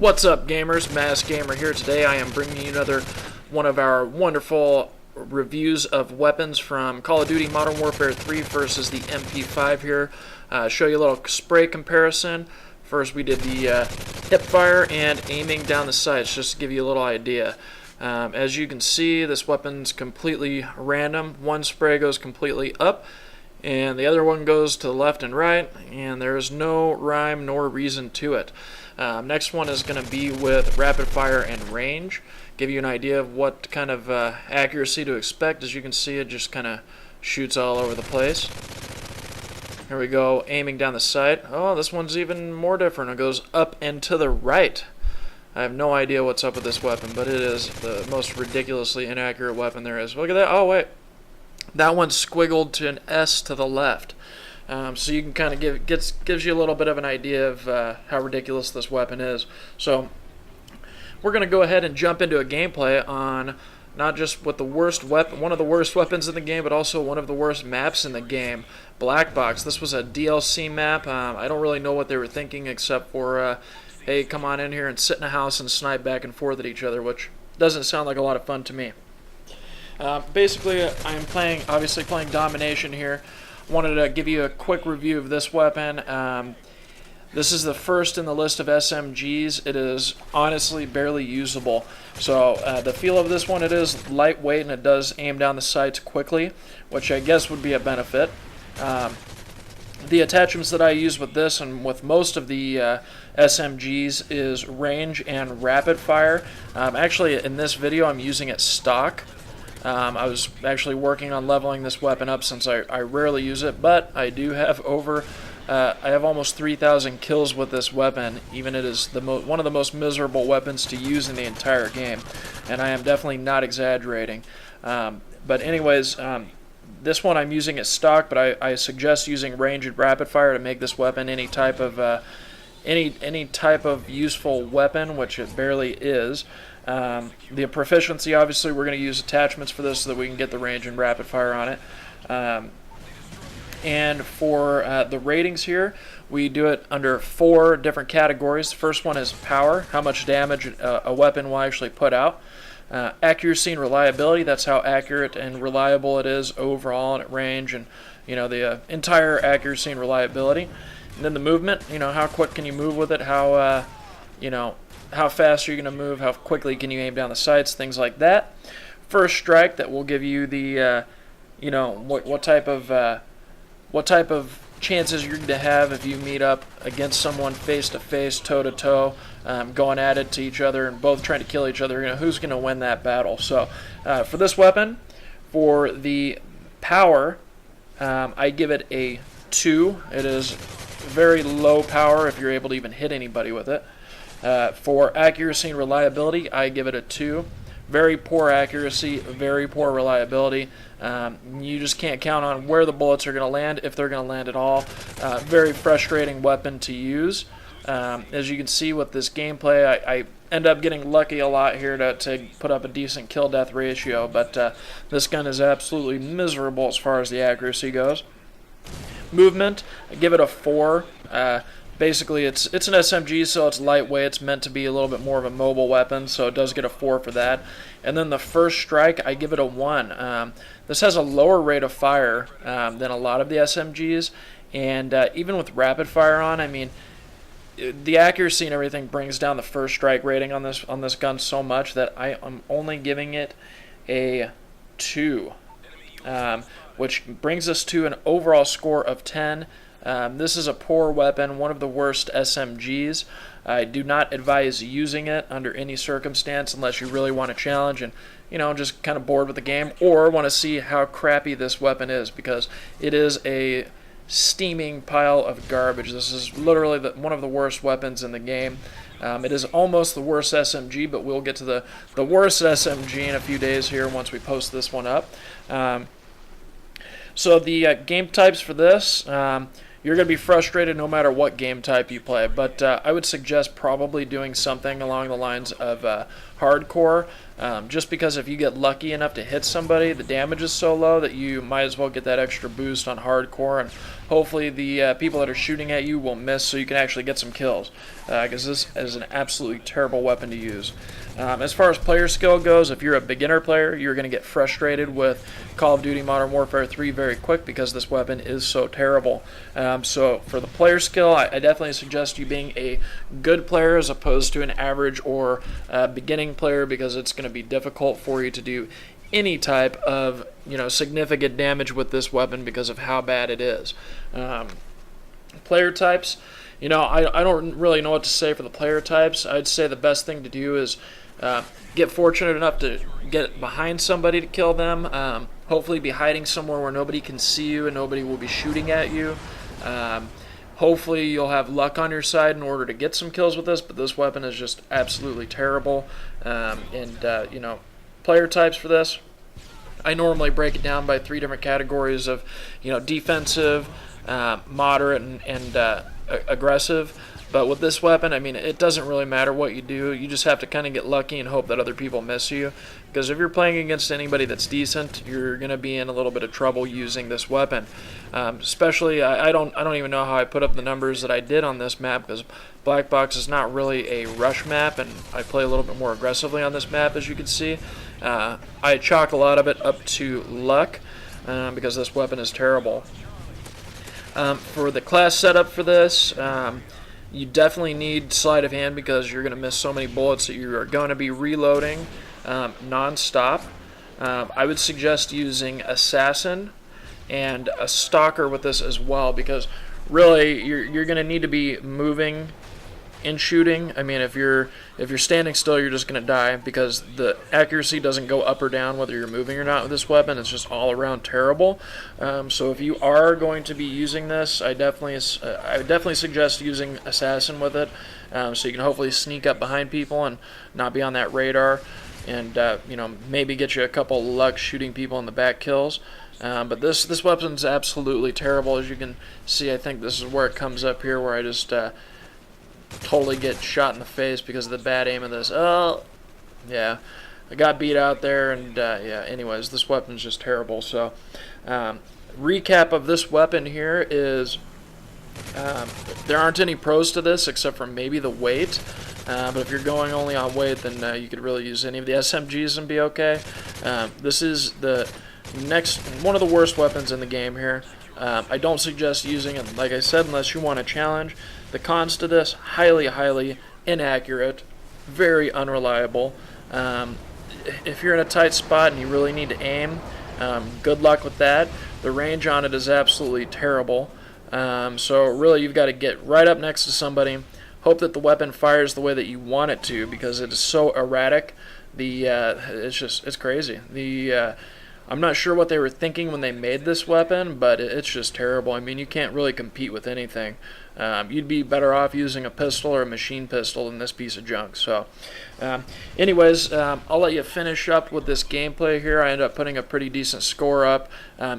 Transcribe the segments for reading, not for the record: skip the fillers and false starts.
What's up, gamers? Mass Gamer here. Today I am bringing you another one of our wonderful reviews of weapons from Call of Duty Modern Warfare 3 versus the MP5 here. Show you a little spray comparison. First we did the hip fire and aiming down the sights, just to give you a little idea. As you can see, this weapon's completely random. One spray goes completely up, and the other one goes to the left and right, and there is no rhyme nor reason to it. Next one is going to be with rapid fire and range. Give you an idea of what kind of accuracy to expect. As you can see, it just kind of shoots all over the place. Here we go, aiming down the sight. Oh, this one's even more different. It goes up and to the right. I have no idea what's up with this weapon, but it is the most ridiculously inaccurate weapon there is. Look at that. Oh, wait. That one's squiggled to an S to the left. So you can kind of gives you a little bit of an idea of how ridiculous this weapon is. So we're going to go ahead and jump into a gameplay on not just with the worst weapon, one of the worst weapons in the game, but also one of the worst maps in the game, Black Box. This was a DLC map. I don't really know what they were thinking, except for hey, come on in here and sit in a house and snipe back and forth at each other, which doesn't sound like a lot of fun to me. Basically, I'm obviously playing Domination here. Wanted to give you a quick review of this weapon. This is the first in the list of SMGs. It is honestly barely usable. So the feel of this one, it is lightweight and it does aim down the sights quickly, which I guess would be a benefit. The attachments that I use with this and with most of the SMGs is range and rapid fire. Actually, in this video, I'm using it stock. I was actually working on leveling this weapon up since I rarely use it, but I do have I have almost 3,000 kills with this weapon. Even it is one of the most miserable weapons to use in the entire game, and I am definitely not exaggerating. But anyways, this one I'm using it stock, but I suggest using range and rapid fire to make this weapon any type of useful weapon, which it barely is. The proficiency, obviously, we're going to use attachments for this so that we can get the range and rapid fire on it. And for the ratings here, we do it under 4 different categories. The first one is power, how much damage a weapon will actually put out. Accuracy and reliability, that's how accurate and reliable it is overall at range, and the entire accuracy and reliability. And then the movement, how quick can you move with it, how fast are you going to move, how quickly can you aim down the sights, things like that. First strike, that will give you the what type of chances you're going to have if you meet up against someone face to face, toe to toe, going at it to each other and both trying to kill each other. Who's going to win that battle? So for this weapon, for the power, I give it a 2. It is very low power if you're able to even hit anybody with it. For accuracy and reliability, I give it a 2. Very poor accuracy, very poor reliability. You just can't count on where the bullets are going to land, if they're going to land at all. Very frustrating weapon to use. As you can see with this gameplay, I end up getting lucky a lot here to put up a decent kill-death ratio, but this gun is absolutely miserable as far as the accuracy goes. Movement, I give it a 4. Basically, it's an SMG, so it's lightweight. It's meant to be a little bit more of a mobile weapon, so it does get a 4 for that. And then the first strike, I give it a 1. This has a lower rate of fire than a lot of the SMGs, and even with rapid fire on, I mean, the accuracy and everything brings down the first strike rating on this gun so much that I am only giving it a 2, which brings us to an overall score of 10. This is a poor weapon, one of the worst SMGs. I do not advise using it under any circumstance unless you really want a challenge and, just kind of bored with the game, or want to see how crappy this weapon is, because it is a steaming pile of garbage. This is literally one of the worst weapons in the game. It is almost the worst SMG, but we'll get to the worst SMG in a few days here once we post this one up. So the game types for this, you're going to be frustrated no matter what game type you play, but I would suggest probably doing something along the lines of hardcore. Just because if you get lucky enough to hit somebody, the damage is so low that you might as well get that extra boost on hardcore, and hopefully the people that are shooting at you will miss so you can actually get some kills, because this is an absolutely terrible weapon to use. As far as player skill goes, if you're a beginner player, you're going to get frustrated with Call of Duty Modern Warfare 3 very quick because this weapon is so terrible. So for the player skill, I definitely suggest you being a good player as opposed to an average or beginning player, because it's going to be difficult for you to do any type of significant damage with this weapon because of how bad it is. Player types, I don't really know what to say for the player types. I'd say the best thing to do is get fortunate enough to get behind somebody to kill them. Hopefully be hiding somewhere where nobody can see you and nobody will be shooting at you. Hopefully you'll have luck on your side in order to get some kills with this, but this weapon is just absolutely terrible. Player types for this, I normally break it down by 3 different categories of, defensive, moderate, and aggressive. But with this weapon, it doesn't really matter what you do. You just have to kind of get lucky and hope that other people miss you. Because if you're playing against anybody that's decent, you're going to be in a little bit of trouble using this weapon. Especially, I don't even know how I put up the numbers that I did on this map, because Black Box is not really a rush map, and I play a little bit more aggressively on this map, as you can see. I chalk a lot of it up to luck, because this weapon is terrible. For the class setup for this, you definitely need sleight of hand, because you're going to miss so many bullets that you are going to be reloading non-stop. I would suggest using Assassin and a Stalker with this as well, because really you're going to need to be moving and shooting. If you're standing still, you're just going to die, because the accuracy doesn't go up or down whether you're moving or not with this weapon. It's just all around terrible. So if you are going to be using this, I would definitely suggest using Assassin with it, so you can hopefully sneak up behind people and not be on that radar, and maybe get you a couple luck shooting people in the back kills. But this weapon's absolutely terrible. As you can see, I think this is where it comes up here, where I just totally get shot in the face because of the bad aim of this. Oh, yeah, I got beat out there, and yeah, anyways, this weapon's just terrible. So, recap of this weapon here is there aren't any pros to this except for maybe the weight, but if you're going only on weight, then you could really use any of the SMGs and be okay. This is the one of the worst weapons in the game here. I don't suggest using it, like I said, unless you want a challenge. The cons to this, highly inaccurate, very unreliable. If you're in a tight spot and you really need to aim, good luck with that. The range on it is absolutely terrible. So really you've got to get right up next to somebody, hope that the weapon fires the way that you want it to, because it is so erratic. It's crazy. I'm not sure what they were thinking when they made this weapon, but it's just terrible. You can't really compete with anything. You'd be better off using a pistol or a machine pistol than this piece of junk. So, anyways, I'll let you finish up with this gameplay here. I ended up putting a pretty decent score up,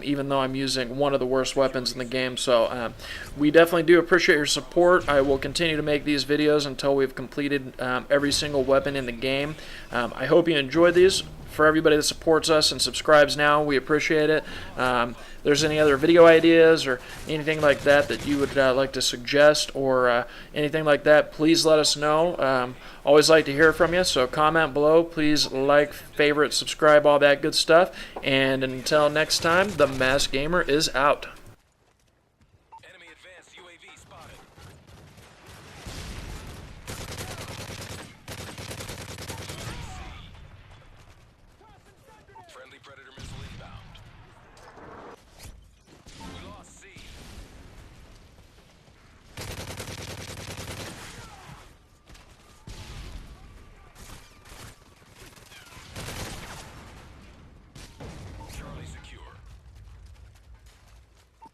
even though I'm using one of the worst weapons in the game. So, we definitely do appreciate your support. I will continue to make these videos until we've completed every single weapon in the game. I hope you enjoyed these. For everybody that supports us and subscribes now, we appreciate it. If there's any other video ideas or anything like that that you would like to suggest, or anything like that, please let us know. Always like to hear from you, so comment below. Please like, favorite, subscribe, all that good stuff. And until next time, the Masked Gamer is out. Enemy advanced UAV spotted. Friendly Predator missile inbound. We lost C. Charlie secure.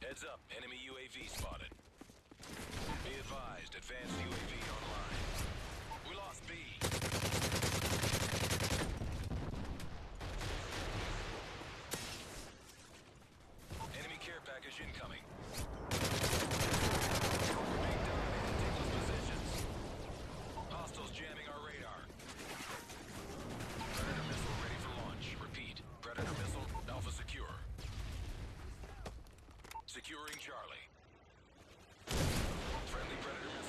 Heads up, enemy UAV spotted. Be advised, advanced UAV online. We lost B. Enemy care package incoming. We're being dominated. Take those positions. Hostiles jamming our radar. Predator missile Securing Charlie. Friendly Predator